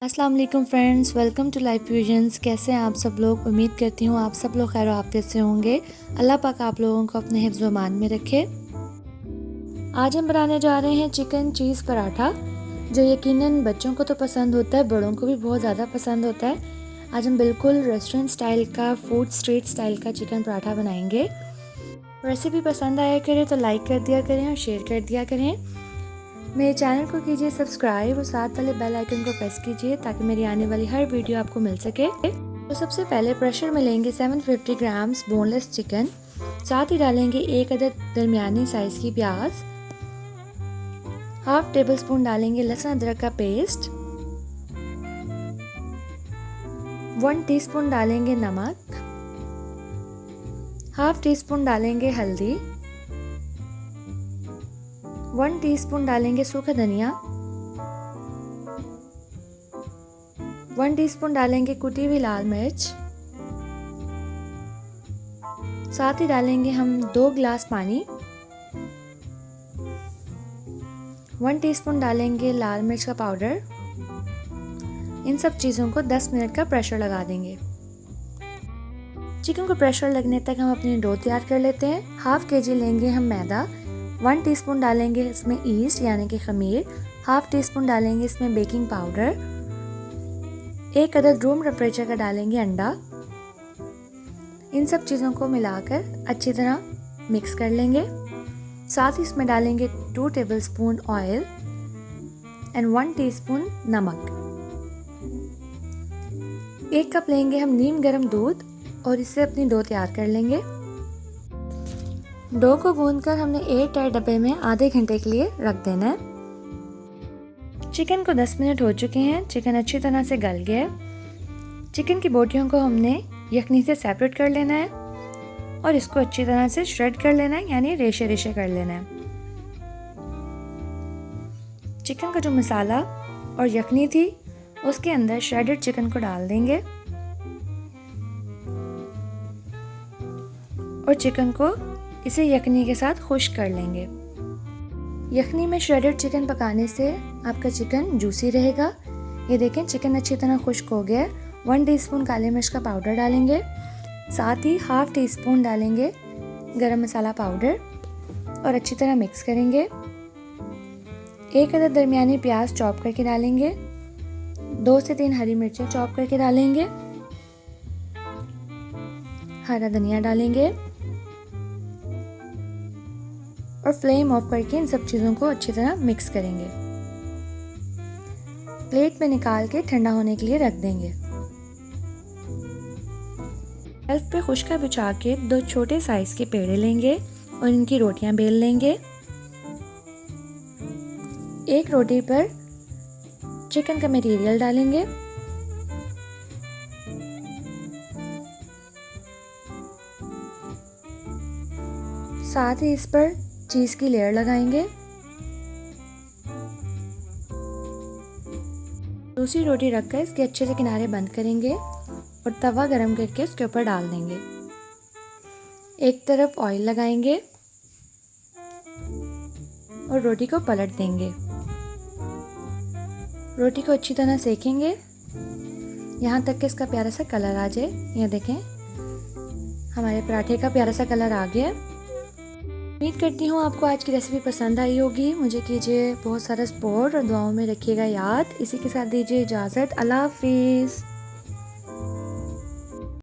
अस्सलाम वालेकुम friends, welcome to Life Fusions. कैसे हैं आप सब लोग? उम्मीद करती हूँ आप सब लोग खैर आफियत से होंगे। अल्लाह पाक आप लोगों को अपने हिफ्ज़ व अमान में रखे। आज हम बनाने जा रहे हैं चिकन चीज़ पराठा, जो यकीनन बच्चों को तो पसंद होता है, बड़ों को भी बहुत ज़्यादा पसंद होता है। आज हम बिल्कुल रेस्टोरेंट स्टाइल का, फूड स्ट्रीट स्टाइल का चिकन पराठा बनाएंगे। रेसिपी पसंद आया करे तो लाइक कर दिया करें और शेयर कर दिया करें। मेरे चैनल को कीजिए सब्सक्राइब और साथ वाले बेल आइकन को प्रेस कीजिए ताकि मेरी आने वाली हर वीडियो आपको मिल सके। तो सबसे पहले प्रेशर में लेंगे 750 ग्राम्स बोनलेस चिकन, साथ ही डालेंगे 1 अदद दरमियानी साइज की प्याज, हाफ टेबल स्पून डालेंगे लहसुन अदरक का पेस्ट, 1 टीस्पून डालेंगे नमक, हाफ टी स्पून डालेंगे हल्दी, 1 टीस्पून डालेंगे सूखा धनिया, 1 टीस्पून डालेंगे कुटी हुई लाल मिर्च, साथ ही डालेंगे हम 2 गिलास पानी, 1 टीस्पून डालेंगे लाल मिर्च का पाउडर। इन सब चीज़ों को 10 मिनट का प्रेशर लगा देंगे। चिकन को प्रेशर लगने तक हम अपनी डो तैयार कर लेते हैं। हाफ केजी लेंगे हम मैदा, 1 टीस्पून डालेंगे इसमें ईस्ट यानी कि खमीर, हाफ टी स्पून डालेंगे इसमें बेकिंग पाउडर, 1 अदद रूम टेम्परेचर का डालेंगे अंडा। इन सब चीज़ों को मिलाकर अच्छी तरह मिक्स कर लेंगे। साथ ही इसमें डालेंगे 2 टेबलस्पून ऑयल एंड 1 टीस्पून नमक। 1 कप लेंगे हम नीम गर्म दूध और इससे अपनी डो तैयार कर लेंगे। डो को गूंदकर हमने एयर टाइट डब्बे में आधे घंटे के लिए रख देना है। चिकन को 10 मिनट हो चुके हैं। चिकन अच्छी तरह से गल गया है। चिकन की बोटियों को हमने यखनी से सेपरेट कर लेना है और इसको अच्छी तरह से श्रेड कर लेना है, यानी रेशे रेशे कर लेना है। चिकन का जो मसाला और यखनी थी उसके अंदर श्रेडेड चिकन को डाल देंगे और चिकन को इसे यखनी के साथ खुश्क कर लेंगे। यखनी में श्रेडेड चिकन पकाने से आपका चिकन जूसी रहेगा। ये देखें चिकन अच्छी तरह खुश्क हो गया है। 1 टीस्पून काली मिर्च का पाउडर डालेंगे, साथ ही हाफ टी स्पून डालेंगे गरम मसाला पाउडर और अच्छी तरह मिक्स करेंगे। 1 अदद दरमियानी प्याज चॉप करके डालेंगे, 2 से 3 हरी मिर्चें चॉप करके डालेंगे, हरा धनिया डालेंगे और फ्लेम ऑफ करके इन सब चीज़ों को अच्छी तरह मिक्स करेंगे। प्लेट में निकाल के ठंडा होने के लिए रख देंगे। शेल्फ पे खुश्का बिछा के 2 छोटे साइज के पेड़े लेंगे और इनकी रोटियां बेल लेंगे। एक रोटी पर चिकन का मटेरियल डालेंगे, साथ ही इस पर चीज़ की लेयर लगाएंगे। दूसरी रोटी रखकर इसके अच्छे से किनारे बंद करेंगे और तवा गरम करके उसके ऊपर डाल देंगे। एक तरफ ऑयल लगाएंगे और रोटी को पलट देंगे। रोटी को अच्छी तरह सेकेंगे यहाँ तक कि इसका प्यारा सा कलर आ जाए। यह देखें हमारे पराठे का प्यारा सा कलर आ गया। उम्मीद करती हूँ आपको आज की रेसिपी पसंद आई होगी। मुझे कीजिए बहुत सारा सपोर्ट और दुआओं में रखिएगा याद। इसी के साथ दीजिए इजाज़त। अल्लाह हाफिज़।